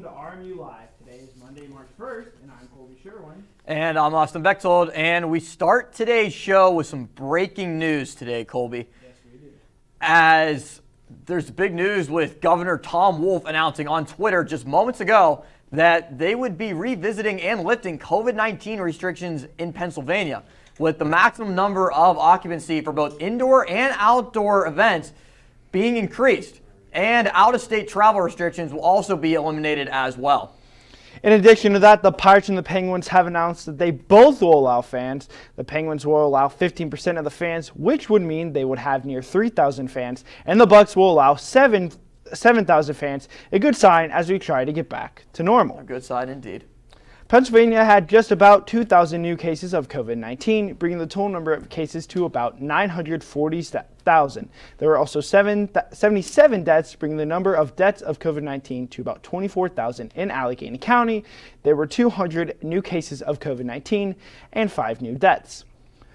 to RMU Live. Today is Monday, March 1st, and I'm Colby Sherwin. And I'm Austin Bechtold, and we start today's show with some breaking news today, Colby. Yes, we do. As there's big news with Governor Tom Wolf announcing on Twitter just moments ago that they would be revisiting and lifting COVID-19 restrictions in Pennsylvania, with the maximum number of occupancy for both indoor and outdoor events being increased. And out-of-state travel restrictions will also be eliminated as well. In addition to that, the Pirates and the Penguins have announced that they both will allow fans. The Penguins will allow 15% of the fans, which would mean they would have near 3,000 fans, and the Bucks will allow 7,000 fans, a good sign as we try to get back to normal. A good sign indeed. Pennsylvania had just about 2,000 new cases of COVID-19, bringing the total number of cases to about 940,000. There were also 77 deaths, bringing the number of deaths of COVID-19 to about 24,000 in Allegheny County. There were 200 new cases of COVID-19 and 5 new deaths.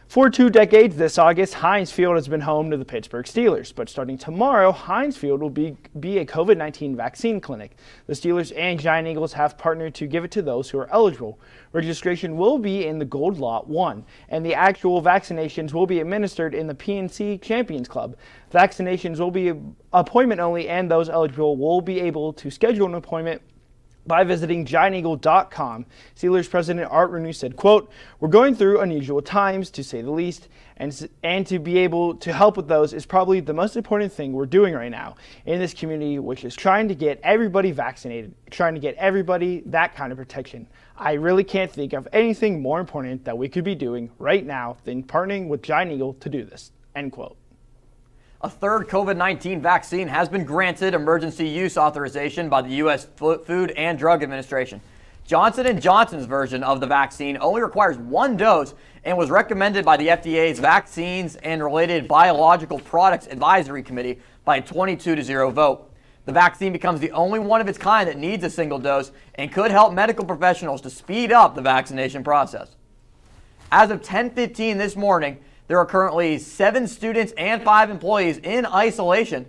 For 2 decades this August, Heinz Field has been home to the Pittsburgh Steelers, but starting tomorrow, Heinz Field will be a COVID-19 vaccine clinic. The Steelers and Giant Eagles have partnered to give it to those who are eligible. Registration will be in the Gold Lot 1, and the actual vaccinations will be administered in the PNC Champions Club. Vaccinations will be appointment only, and those eligible will be able to schedule an appointment by visiting gianteagle.com. Steelers President Art Renew said, quote, "We're going through unusual times, to say the least, and to be able to help with those is probably the most important thing we're doing right now in this community, which is trying to get everybody vaccinated, trying to get everybody that kind of protection. I really can't think of anything more important that we could be doing right now than partnering with Giant Eagle to do this," end quote. A third COVID-19 vaccine has been granted emergency use authorization by the U.S. Food and Drug Administration. Johnson & Johnson's version of the vaccine only requires 1 dose and was recommended by the FDA's Vaccines and Related Biological Products Advisory Committee by a 22-0 vote. The vaccine becomes the only one of its kind that needs a single dose and could help medical professionals to speed up the vaccination process. As of 10:15 this morning, there are currently 7 students and 5 employees in isolation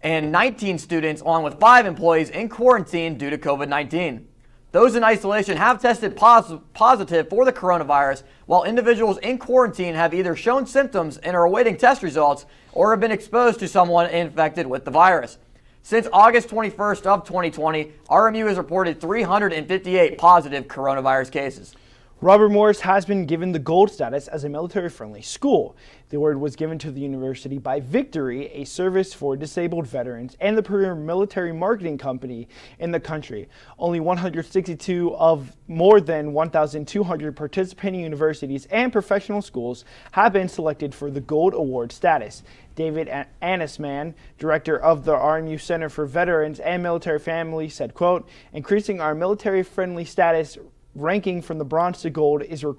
and 19 students along with 5 employees in quarantine due to COVID-19. Those in isolation have tested positive for the coronavirus, while individuals in quarantine have either shown symptoms and are awaiting test results or have been exposed to someone infected with the virus. Since August 21st of 2020, RMU has reported 358 positive coronavirus cases. Robert Morris has been given the gold status as a military-friendly school. The award was given to the university by Victory, a service for disabled veterans, and the premier military marketing company in the country. Only 162 of more than 1,200 participating universities and professional schools have been selected for the gold award status. David Anisman, director of the RMU Center for Veterans and Military Families, said, quote, "Increasing our military-friendly status ranking from the bronze to gold is a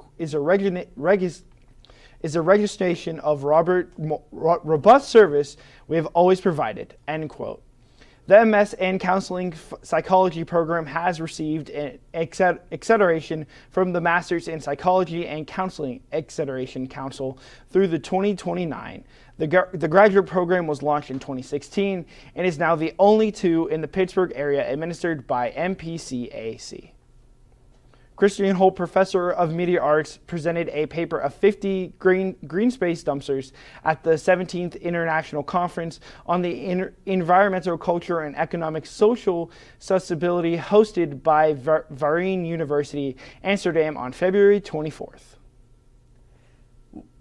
registration of robust service we have always provided," end quote. The MS and Counseling Psychology program has received an accreditation from the Masters in Psychology and Counseling Accreditation Council through the 2029. The graduate program was launched in 2016 and is now the only 2 in the Pittsburgh area administered by MPCAC. Christian Holt, professor of media arts, presented a paper of 50 green space dumpsters at the 17th International Conference on the Environmental Culture and Economic Social Sustainability hosted by Varine University, Amsterdam on February 24th.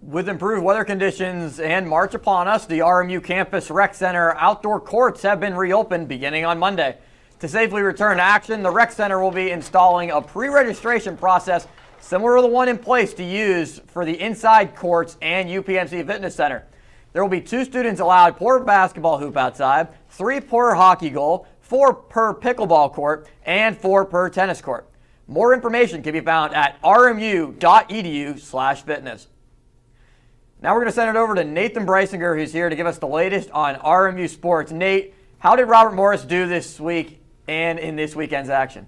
With improved weather conditions and March upon us, the RMU Campus Rec Center outdoor courts have been reopened beginning on Monday. To safely return to action, the Rec Center will be installing a pre-registration process similar to the one in place to use for the inside courts and UPMC Fitness Center. There will be 2 students allowed per basketball hoop outside, 3 per hockey goal, 4 per pickleball court, and 4 per tennis court. More information can be found at rmu.edu/fitness. Now we're going to send it over to Nathan Breisinger, who's here to give us the latest on RMU sports. Nate, how did Robert Morris do this week and in this weekend's action?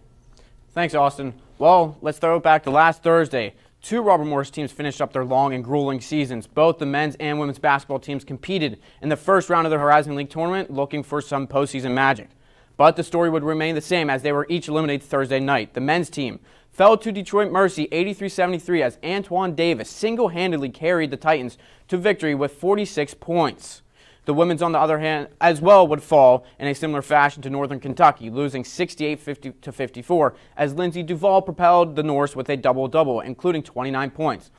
Thanks, Austin. Well, let's throw it back to last Thursday. 2 Robert Morris teams finished up their long and grueling seasons. Both the men's and women's basketball teams competed in the first round of the Horizon League tournament looking for some postseason magic. but the story would remain the same as they were each eliminated Thursday night. The men's team fell to Detroit Mercy 83-73 as Antoine Davis single-handedly carried the Titans to victory with 46 points. The women's, on the other hand, as well would fall in a similar fashion to Northern Kentucky, losing 68-54 as Lindsey Duval propelled the Norse with a double-double, including 29 points.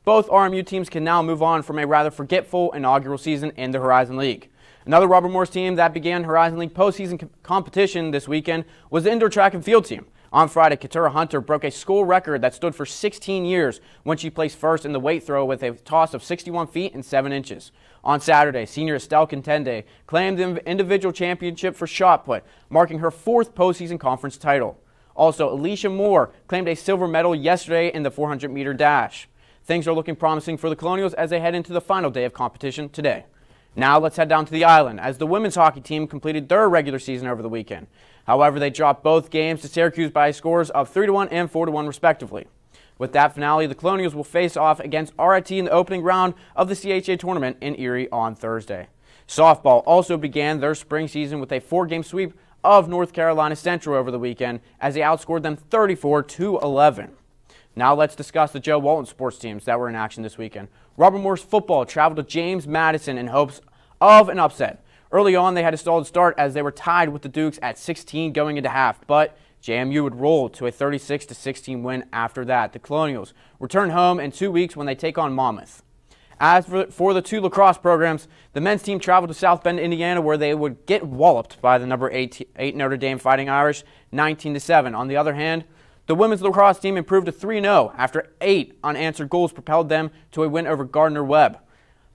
Both RMU teams can now move on from a rather forgetful inaugural season in the Horizon League. Another Robert Morris team that began Horizon League postseason competition this weekend was the indoor track and field team. On Friday, Katura Hunter broke a school record that stood for 16 years when she placed first in the weight throw with a toss of 61 feet and 7 inches. On Saturday, senior Estelle Contende claimed the individual championship for shot put, marking her 4th postseason conference title. Also, Alicia Moore claimed a silver medal yesterday in the 400-meter dash. Things are looking promising for the Colonials as they head into the final day of competition today. Now let's head down to the island as the women's hockey team completed their regular season over the weekend. However, they dropped both games to Syracuse by scores of 3-1 and 4-1 respectively. With that finale, the Colonials will face off against RIT in the opening round of the CHA tournament in Erie on Thursday. Softball also began their spring season with a 4-game sweep of North Carolina Central over the weekend as they outscored them 34-11. Now let's discuss the Joe Walton sports teams that were in action this weekend. Robert Morris football traveled to James Madison in hopes of an upset. Early on, they had a solid start as they were tied with the Dukes at 16 going into half, but JMU would roll to a 36-16 win after that. The Colonials return home in 2 weeks when they take on Monmouth. As for the two lacrosse programs, the men's team traveled to South Bend, Indiana, where they would get walloped by the number 8 Notre Dame Fighting Irish, 19-7. On the other hand, the women's lacrosse team improved to 3-0 after 8 unanswered goals propelled them to a win over Gardner-Webb.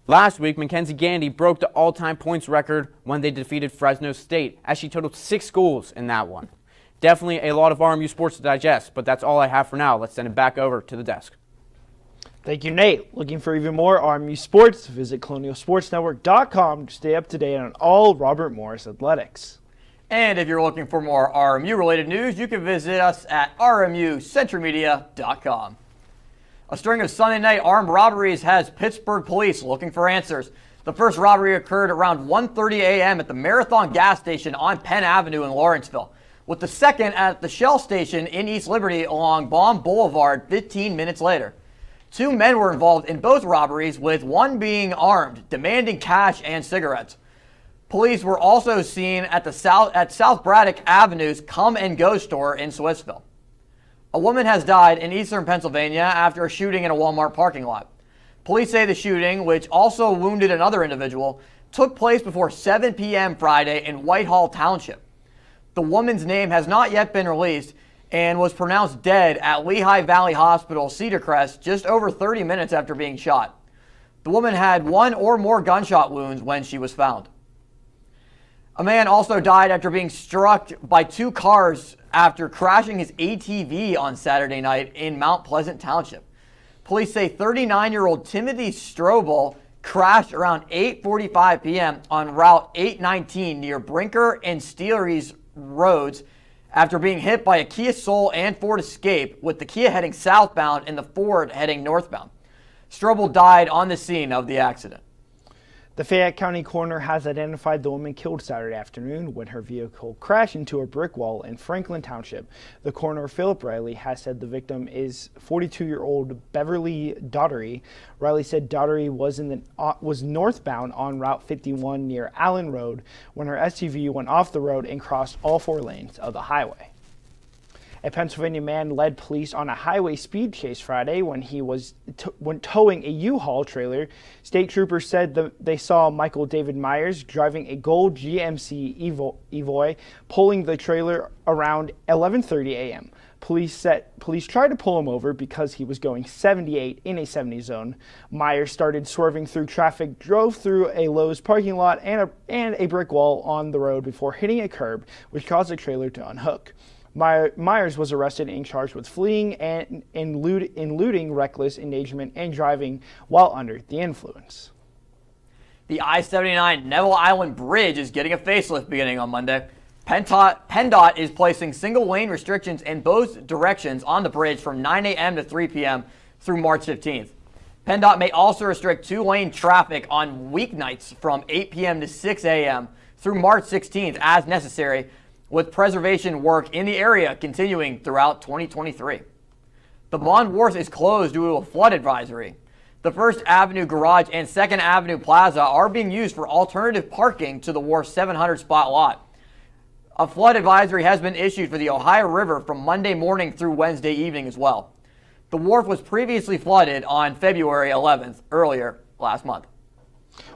Last week, Mackenzie Gandy broke the all-time points record when they defeated Fresno State, as she totaled 6 goals in that one. Definitely a lot of RMU sports to digest, but that's all I have for now. Let's send it back over to the desk. Thank you, Nate. Looking for even more RMU sports? Visit colonialsportsnetwork.com to stay up to date on all Robert Morris athletics. And if you're looking for more RMU-related news, you can visit us at rmucentralmedia.com. A string of Sunday night armed robberies has Pittsburgh police looking for answers. The first robbery occurred around 1:30 a.m. at the Marathon gas station on Penn Avenue in Lawrenceville, with the second at the Shell station in East Liberty along Baum Boulevard 15 minutes later. 2 men were involved in both robberies, with one being armed, demanding cash and cigarettes. Police were also seen at South Braddock Avenue's Come and Go store in Swissville. A woman has died in eastern Pennsylvania after a shooting in a Walmart parking lot. Police say the shooting, which also wounded another individual, took place before 7 p.m. Friday in Whitehall Township. The woman's name has not yet been released and was pronounced dead at Lehigh Valley Hospital, Cedar Crest, just over 30 minutes after being shot. The woman had 1 or more gunshot wounds when she was found. A man also died after being struck by 2 cars after crashing his ATV on Saturday night in Mount Pleasant Township. Police say 39-year-old Timothy Strobel crashed around 8:45 p.m. on Route 819 near Brinker and Steeleries roads after being hit by a Kia Soul and Ford Escape, with the Kia heading southbound and the Ford heading northbound. Strobel died on the scene of the accident. The Fayette County coroner has identified the woman killed Saturday afternoon when her vehicle crashed into a brick wall in Franklin Township. The coroner, Philip Riley, has said the victim is 42-year-old Beverly Daughtery. Riley said Daughtery was northbound on Route 51 near Allen Road when her SUV went off the road and crossed all 4 lanes of the highway. A Pennsylvania man led police on a highway speed chase Friday when he was towing a U-Haul trailer. State troopers said they saw Michael David Myers driving a gold GMC Evoy, pulling the trailer around 11:30 a.m. Police tried to pull him over because he was going 78 in a 70 zone. Myers started swerving through traffic, drove through a Lowe's parking lot and a brick wall on the road before hitting a curb, which caused the trailer to unhook. Myers was arrested and charged with fleeing and looting, reckless endangerment, and driving while under the influence. The I-79 Neville Island Bridge is getting a facelift beginning on Monday. PennDOT is placing single-lane restrictions in both directions on the bridge from 9 a.m. to 3 p.m. through March 15th. PennDOT may also restrict 2-lane traffic on weeknights from 8 p.m. to 6 a.m. through March 16th as necessary, with preservation work in the area continuing throughout 2023. The Mon Wharf is closed due to a flood advisory. The First Avenue Garage and Second Avenue Plaza are being used for alternative parking to the wharf's 700 spot lot. A flood advisory has been issued for the Ohio River from Monday morning through Wednesday evening as well. The wharf was previously flooded on February 11th, earlier last month.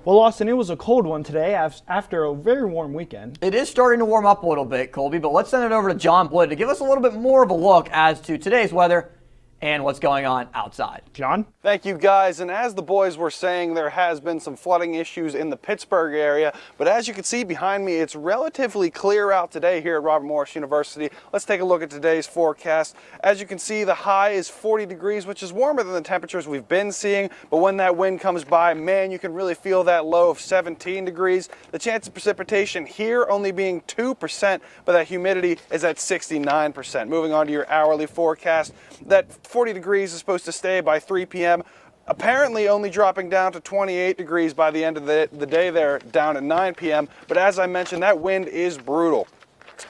Well, Austin, it was a cold one today after a very warm weekend. It is starting to warm up a little bit, Colby, but let's send it over to John Blood to give us a little bit more of a look as to today's weather and what's going on outside. John? Thank you, guys. And as the boys were saying, there has been some flooding issues in the Pittsburgh area. But as you can see behind me, it's relatively clear out today here at Robert Morris University. Let's take a look at today's forecast. As you can see, the high is 40 degrees, which is warmer than the temperatures we've been seeing. But when that wind comes by, man, you can really feel that low of 17 degrees. The chance of precipitation here only being 2%, but that humidity is at 69%. Moving on to your hourly forecast, that 40 degrees is supposed to stay by 3 p.m. Apparently only dropping down to 28 degrees by the end of the day there, down at 9 p.m. But as I mentioned, that wind is brutal.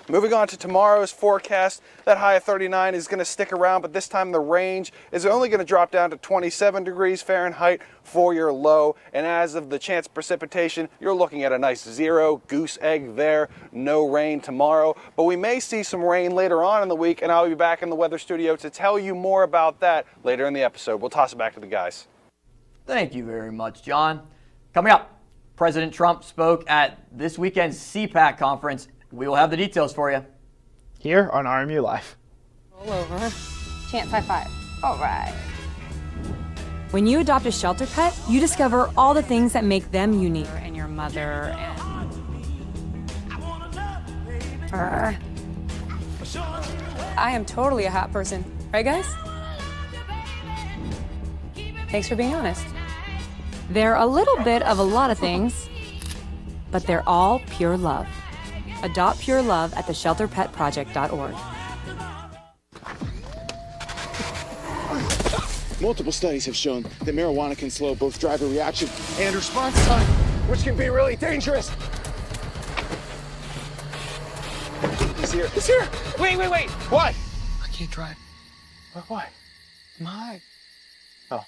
Moving on to tomorrow's forecast, that high of 39 is going to stick around, but this time the range is only going to drop down to 27 degrees Fahrenheit for your low. And as of the chance of precipitation, you're looking at a nice 0 goose egg there. No rain tomorrow, but we may see some rain later on in the week, and I'll be back in the weather studio to tell you more about that later in the episode. We'll toss it back to the guys. Thank you very much, John. Coming up, President Trump spoke at this weekend's CPAC conference. We will have the details for you Here on RMU Live. Roll over. Chance high five. All right. When you adopt a shelter pet, you discover all the things that make them unique. And your mother and... I am totally a hot person. Right, guys? Thanks for being honest. They're a little bit of a lot of things, but they're all pure love. Adopt pure love at theshelterpetproject.org. Multiple studies have shown that marijuana can slow both driver reaction and response time, which can be really dangerous. He's here. He's here. Wait. What? I can't drive. Why? My. Oh.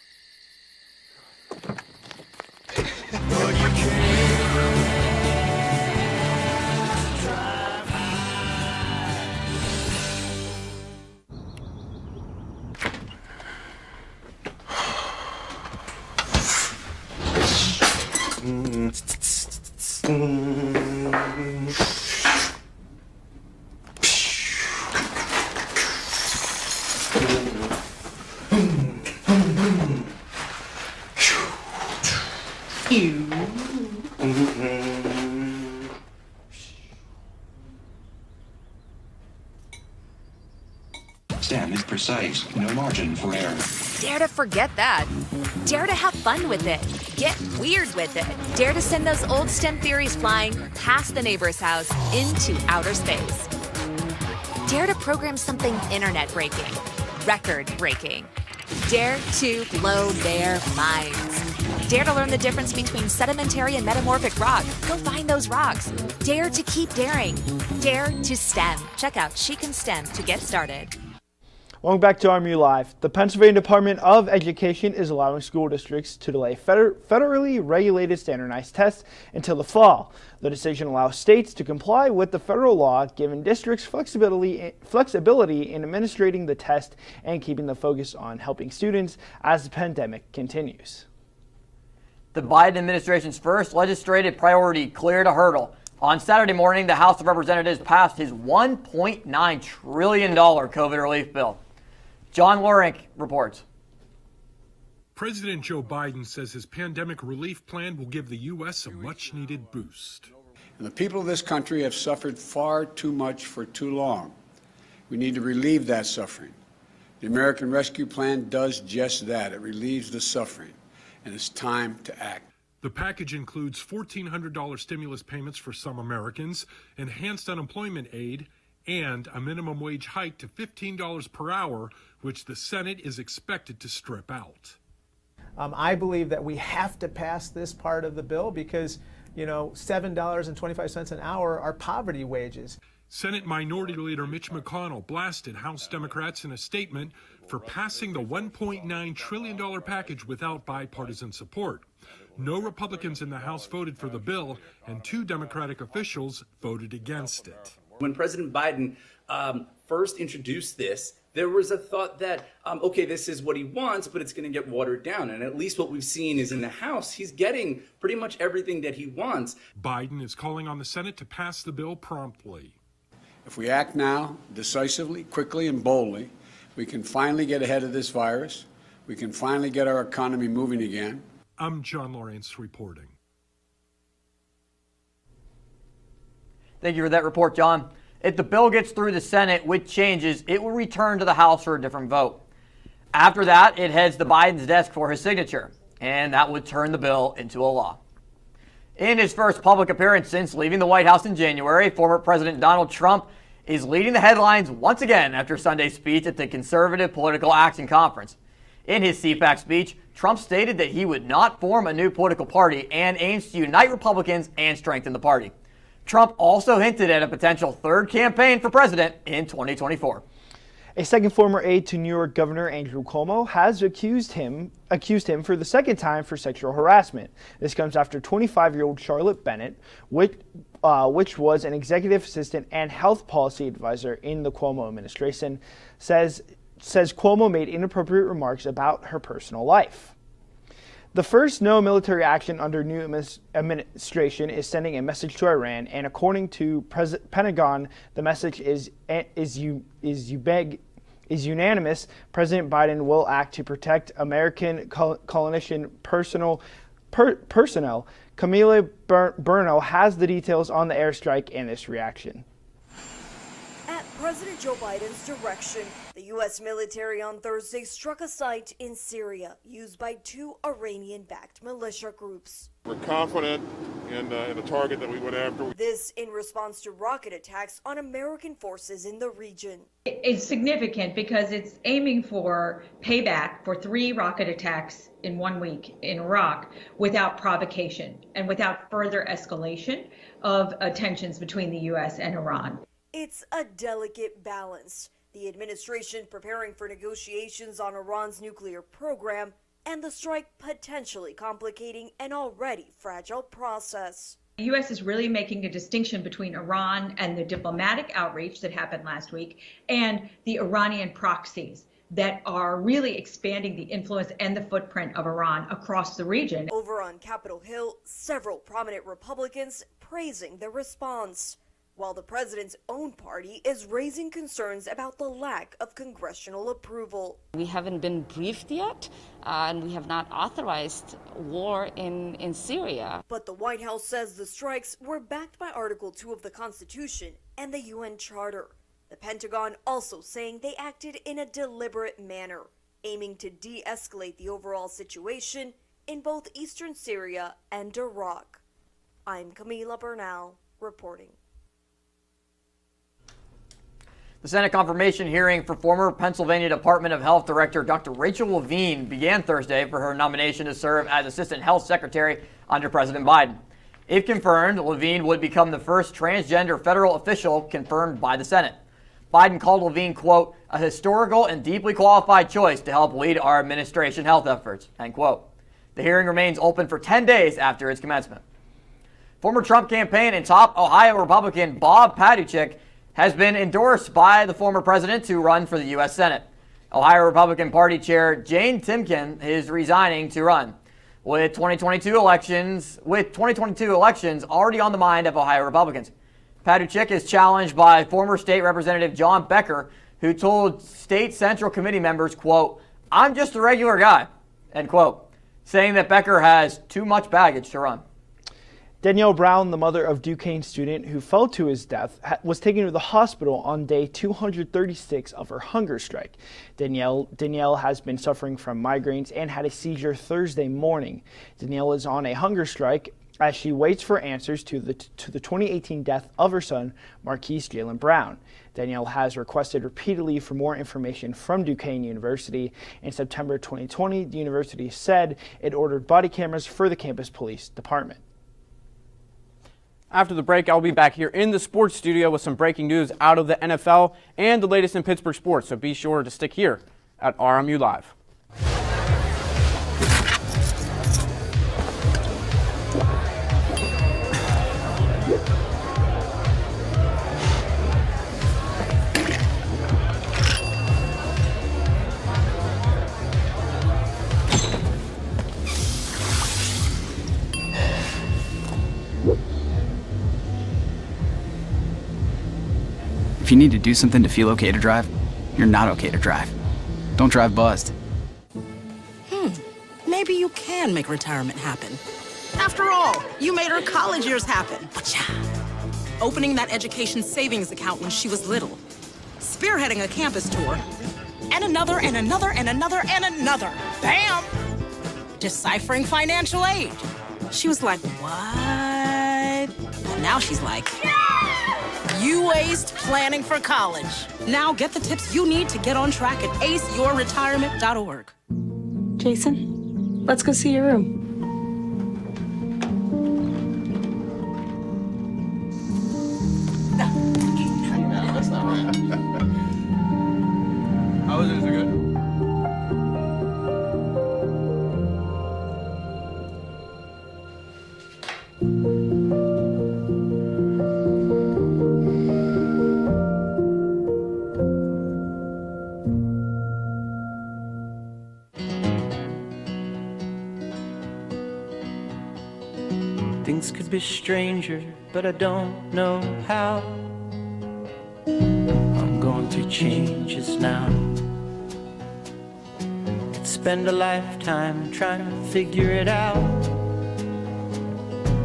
Stem is precise, no margin for error. Dare to forget that. Dare to have fun with it. Get weird with it. Dare to send those old STEM theories flying past the neighbor's house into outer space. Dare to program something internet-breaking, record-breaking. Dare to blow their minds. Dare to learn the difference between sedimentary and metamorphic rock. Go find those rocks. Dare to keep daring. Dare to STEM. Check out She Can STEM to get started. Welcome back to RMU Live. The Pennsylvania Department of Education is allowing school districts to delay federally regulated standardized tests until the fall. The decision allows states to comply with the federal law, giving districts flexibility in administrating the test and keeping the focus on helping students as the pandemic continues. The Biden administration's first legislative priority cleared a hurdle. On Saturday morning, the House of Representatives passed his $1.9 trillion COVID relief bill. John Lorink reports. President Joe Biden says his pandemic relief plan will give the U.S. a much-needed boost. And the people of this country have suffered far too much for too long. We need to relieve that suffering. The American Rescue Plan does just that. It relieves the suffering, and it's time to act. The package includes $1,400 stimulus payments for some Americans, enhanced unemployment aid, and a minimum wage hike to $15 per hour, which the Senate is expected to strip out. I believe that we have to pass this part of the bill because, $7.25 an hour are poverty wages. Senate Minority Leader Mitch McConnell blasted House Democrats in a statement for passing the $1.9 trillion package without bipartisan support. No Republicans in the House voted for the bill, and 2 Democratic officials voted against it. When President Biden first introduced this, there was a thought that, okay, this is what he wants, but it's going to get watered down. And at least what we've seen is in the House, he's getting pretty much everything that he wants. Biden is calling on the Senate to pass the bill promptly. If we act now, decisively, quickly, and boldly, we can finally get ahead of this virus. We can finally get our economy moving again. I'm John Lawrence reporting. Thank you for that report, John. If the bill gets through the Senate with changes, it will return to the House for a different vote. After that, it heads to Biden's desk for his signature, and that would turn the bill into a law. In his first public appearance since leaving the White House in January, former President Donald Trump is leading the headlines once again after Sunday's speech at the Conservative Political Action Conference. In his CPAC speech, Trump stated that he would not form a new political party and aims to unite Republicans and strengthen the party. Trump also hinted at a potential third campaign for president in 2024. A second former aide to New York Governor Andrew Cuomo has accused him for the second time for sexual harassment. This comes after 25-year-old Charlotte Bennett, which was an executive assistant and health policy advisor in the Cuomo administration, says Cuomo made inappropriate remarks about her personal life. The first no military action under new administration is sending a message to Iran, and according to Pentagon, the message is unanimous. President Biden will act to protect American coalition personnel. Camila Burno has the details on the airstrike and this reaction. At President Joe Biden's direction, the U.S. military on Thursday struck a site in Syria used by 2 Iranian-backed militia groups. We're confident in the target that we went after. This in response to rocket attacks on American forces in the region. It's significant because it's aiming for payback for 3 rocket attacks in 1 week in Iraq without provocation and without further escalation of tensions between the U.S. and Iran. It's a delicate balance. The administration preparing for negotiations on Iran's nuclear program and the strike potentially complicating an already fragile process. The U.S. is really making a distinction between Iran and the diplomatic outreach that happened last week and the Iranian proxies that are really expanding the influence and the footprint of Iran across the region. Over on Capitol Hill, several prominent Republicans praising the response, while the president's own party is raising concerns about the lack of congressional approval. We haven't been briefed yet, and we have not authorized war in Syria. But the White House says the strikes were backed by Article 2 of the Constitution and the UN Charter. The Pentagon also saying they acted in a deliberate manner, aiming to de-escalate the overall situation in both eastern Syria and Iraq. I'm Camila Bernal reporting. The Senate confirmation hearing for former Pennsylvania Department of Health Director Dr. Rachel Levine began Thursday for her nomination to serve as Assistant Health Secretary under President Biden. If confirmed, Levine would become the first transgender federal official confirmed by the Senate. Biden called Levine, quote, a historical and deeply qualified choice to help lead our administration health efforts, end quote. The hearing remains open for 10 days after its commencement. Former Trump campaign and top Ohio Republican Bob Paduchik has been endorsed by the former president to run for the U.S. Senate. Ohio Republican Party Chair Jane Timken is resigning to run. With 2022 elections already on the mind of Ohio Republicans. Paduchik is challenged by former state representative John Becker, who told state Central Committee members, quote, I'm just a regular guy, end quote, saying that Becker has too much baggage to run. Danielle Brown, the mother of Duquesne student who fell to his death, was taken to the hospital on day 236 of her hunger strike. Danielle has been suffering from migraines and had a seizure Thursday morning. Danielle is on a hunger strike as she waits for answers to the 2018 death of her son, Marquise Jalen Brown. Danielle has requested repeatedly for more information from Duquesne University. In September 2020, the university said it ordered body cameras for the campus police department. After the break, I'll be back here in the sports studio with some breaking news out of the NFL and the latest in Pittsburgh sports, so be sure to stick here at RMU Live. If you need to do something to feel okay to drive, you're not okay to drive. Don't drive buzzed. Maybe you can make retirement happen. After all, you made her college years happen. Opening that education savings account when she was little. Spearheading a campus tour. And another, and another, and another, and another. Bam! Deciphering financial aid. She was like, what? And now she's like, you aced planning for college. Now get the tips you need to get on track at aceyourretirement.org. Jason, let's go see your room. No, that's not right. How was it? Is it good? Things could be stranger, but I don't know how. I'm going through changes now. Could spend a lifetime trying to figure it out.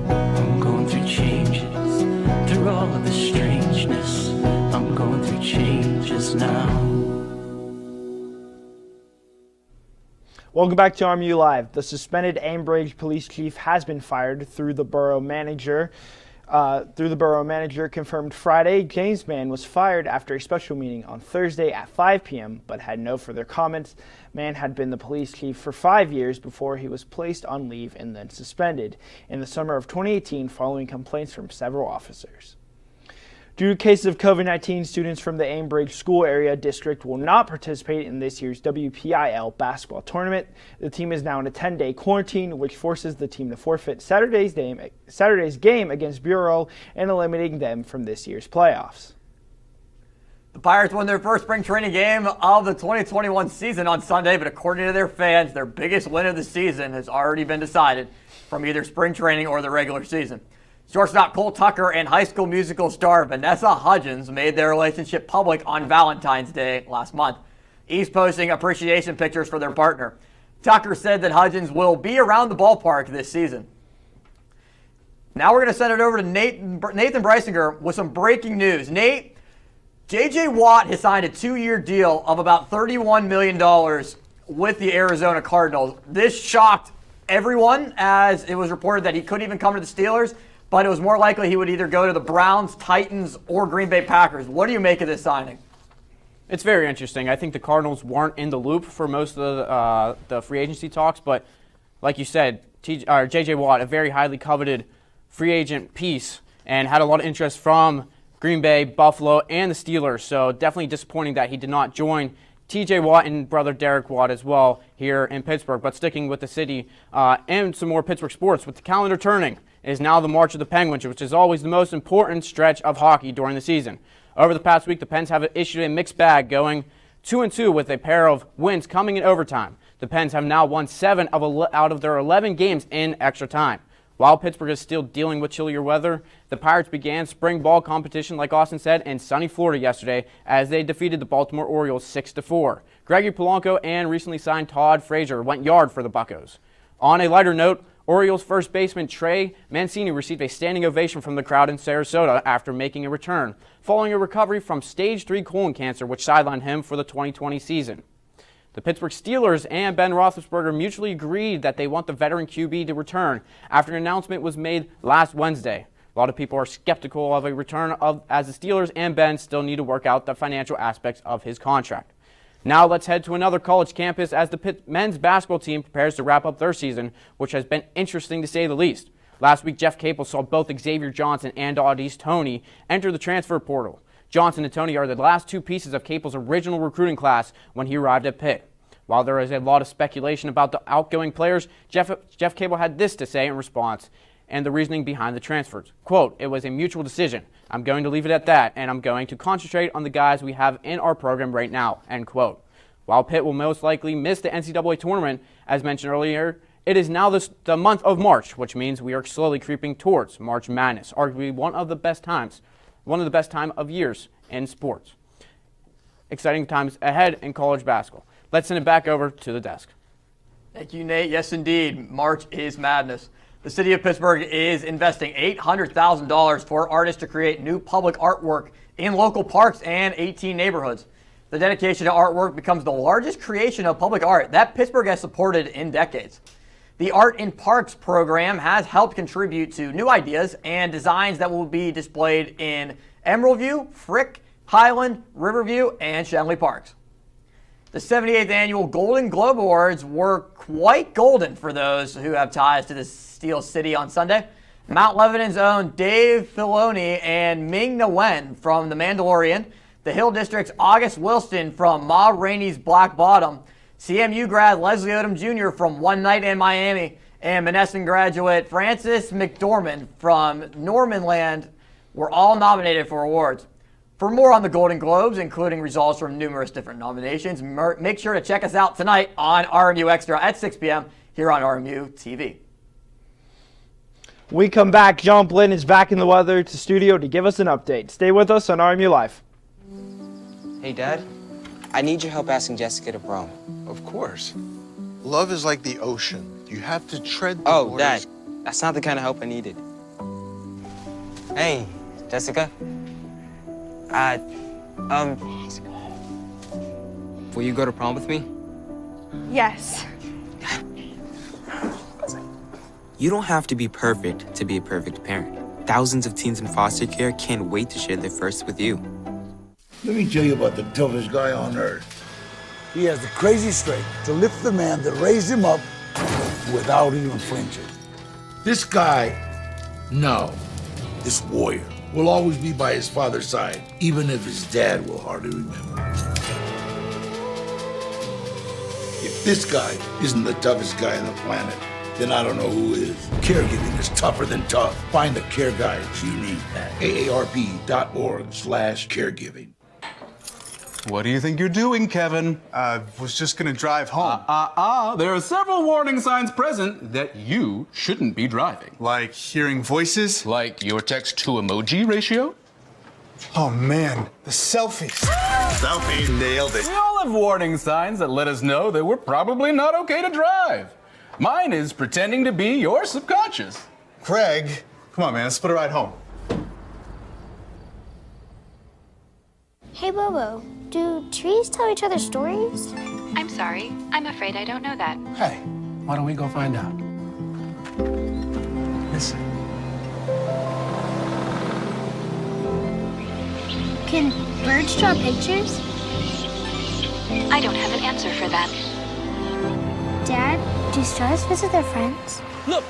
I'm going through changes, through all of the strangeness. I'm going through changes now. Welcome back to RMU Live. The suspended Ambridge police chief has been fired through the borough manager. Confirmed Friday, James Mann was fired after a special meeting on Thursday at 5 p.m., but had no further comments. Mann had been the police chief for 5 years before he was placed on leave and then suspended in the summer of 2018 following complaints from several officers. Due to cases of COVID-19, students from the Ambridge School Area District will not participate in this year's WPIL basketball tournament. The team is now in a 10-day quarantine, which forces the team to forfeit Saturday's game against Bureau and eliminating them from this year's playoffs. The Pirates won their first spring training game of the 2021 season on Sunday, but according to their fans, their biggest win of the season has already been decided from either spring training or the regular season. Shortstop Cole Tucker and High School Musical star Vanessa Hudgens made their relationship public on Valentine's Day last month, each posting appreciation pictures for their partner. Tucker said that Hudgens will be around the ballpark this season. Now we're going to send it over to Nathan Breisinger with some breaking news. Nate, J.J. Watt has signed a 2-year deal of about $31 million with the Arizona Cardinals. This shocked everyone as it was reported that he couldn't even come to the Steelers, but it was more likely he would either go to the Browns, Titans, or Green Bay Packers. What do you make of this signing? It's very interesting. I think the Cardinals weren't in the loop for most of the free agency talks, but like you said, J.J. Watt, a very highly coveted free agent piece, and had a lot of interest from Green Bay, Buffalo, and the Steelers. So definitely disappointing that he did not join T.J. Watt and brother Derek Watt as well here in Pittsburgh. But sticking with the city and some more Pittsburgh sports, with the calendar turning, it is now the March of the Penguins, which is always the most important stretch of hockey during the season. Over the past week, the Pens have issued a mixed bag, going 2-2 with a pair of wins coming in overtime. The Pens have now won 7 out of their 11 games in extra time. While Pittsburgh is still dealing with chillier weather, the Pirates began spring ball competition, like Austin said, in sunny Florida yesterday as they defeated the Baltimore Orioles 6-4. Gregory Polanco and recently signed Todd Frazier went yard for the Buccos. On a lighter note, Orioles first baseman Trey Mancini received a standing ovation from the crowd in Sarasota after making a return, following a recovery from stage 3 colon cancer, which sidelined him for the 2020 season. The Pittsburgh Steelers and Ben Roethlisberger mutually agreed that they want the veteran QB to return after an announcement was made last Wednesday. A lot of people are skeptical of a return as the Steelers and Ben still need to work out the financial aspects of his contract. Now let's head to another college campus as the men's basketball team prepares to wrap up their season, which has been interesting to say the least. Last week, Jeff Capel saw both Xavier Johnson and Audis Toney enter the transfer portal. Johnson and Toney are the last two pieces of Capel's original recruiting class when he arrived at Pitt. While there is a lot of speculation about the outgoing players, Jeff Capel had this to say in response and the reasoning behind the transfers. Quote, "It was a mutual decision. I'm going to leave it at that, and I'm going to concentrate on the guys we have in our program right now," end quote. While Pitt will most likely miss the NCAA tournament, as mentioned earlier, it is now the month of March, which means we are slowly creeping towards March Madness, arguably one of the best time of years in sports. Exciting times ahead in college basketball. Let's send it back over to the desk. Thank you, Nate. Yes, indeed. March is madness. The city of Pittsburgh is investing $800,000 for artists to create new public artwork in local parks and 18 neighborhoods. The dedication to artwork becomes the largest creation of public art that Pittsburgh has supported in decades. The Art in Parks program has helped contribute to new ideas and designs that will be displayed in Emerald View, Frick, Highland, Riverview, and Shenley Parks. The 78th annual Golden Globe Awards were quite golden for those who have ties to the Steel City on Sunday. Mount Lebanon's own Dave Filoni and Ming-Na Wen from The Mandalorian, the Hill District's August Wilson from Ma Rainey's Black Bottom, CMU grad Leslie Odom Jr. from One Night in Miami, and Monessen graduate Francis McDormand from Normanland were all nominated for awards. For more on the Golden Globes, including results from numerous different nominations, make sure to check us out tonight on RMU Extra at 6 p.m. here on RMU-TV. We come back. John Blinn is back in the weather to studio to give us an update. Stay with us on RMU Live. Hey, Dad. I need your help asking Jessica to prom. Of course. Love is like the ocean. You have to tread the borders. waters. Dad, that's not the kind of help I needed. Hey, Jessica. Will you go to prom with me? Yes. You don't have to be perfect to be a perfect parent. Thousands of teens in foster care can't wait to share their first with you. Let me tell you about the toughest guy on earth. He has the crazy strength to lift the man that raised him up without even flinching. This guy, this warrior, will always be by his father's side, even if his dad will hardly remember. If this guy isn't the toughest guy on the planet, then I don't know who is. Caregiving is tougher than tough. Find the care guides you need at aarp.org/caregiving. What do you think you're doing, Kevin? Was just gonna drive home. There are several warning signs present that you shouldn't be driving. Like hearing voices? Like your text-to-emoji ratio? Oh man, the selfies. Selfie nailed it. We all have warning signs that let us know that we're probably not okay to drive. Mine is pretending to be your subconscious. Craig, come on man, let's put a ride home. Hey, Bobo, do trees tell each other stories? I'm sorry. I'm afraid I don't know that. Hey, why don't we go find out? Listen. Can birds draw pictures? I don't have an answer for that. Dad, do stars visit their friends? Look!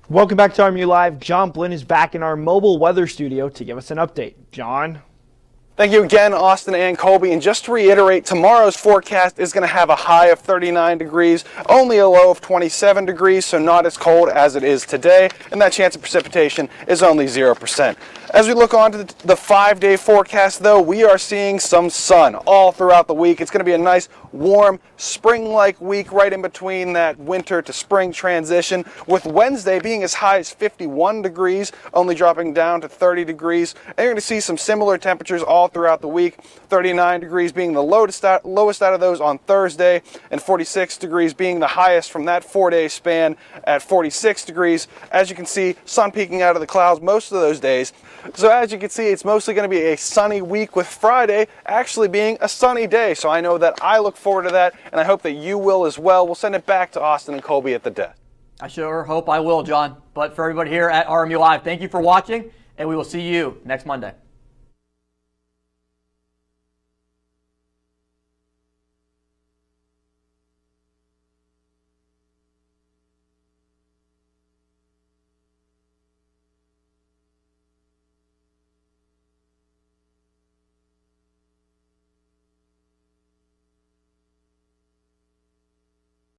Welcome back to RMU Live. John Blinn is back in our mobile weather studio to give us an update. John? Thank you again, Austin and Colby. And just to reiterate, tomorrow's forecast is going to have a high of 39 degrees, only a low of 27 degrees, so not as cold as it is today. And that chance of precipitation is only 0%. As we look on to the 5-day forecast, though, we are seeing some sun all throughout the week. It's going to be a nice, warm, spring-like week right in between that winter to spring transition, with Wednesday being as high as 51 degrees, only dropping down to 30 degrees. And you're going to see some similar temperatures all throughout the week, 39 degrees being the lowest out of those on Thursday, and 46 degrees being the highest from that 4-day span at 46 degrees. As you can see, sun peeking out of the clouds most of those days. So as you can see, it's mostly going to be a sunny week, with Friday actually being a sunny day. So I know that I look forward to that, and I hope that you will as well. We'll send it back to Austin and Colby at the desk. I sure hope I will, John. But for everybody here at RMU Live, thank you for watching, and we will see you next Monday.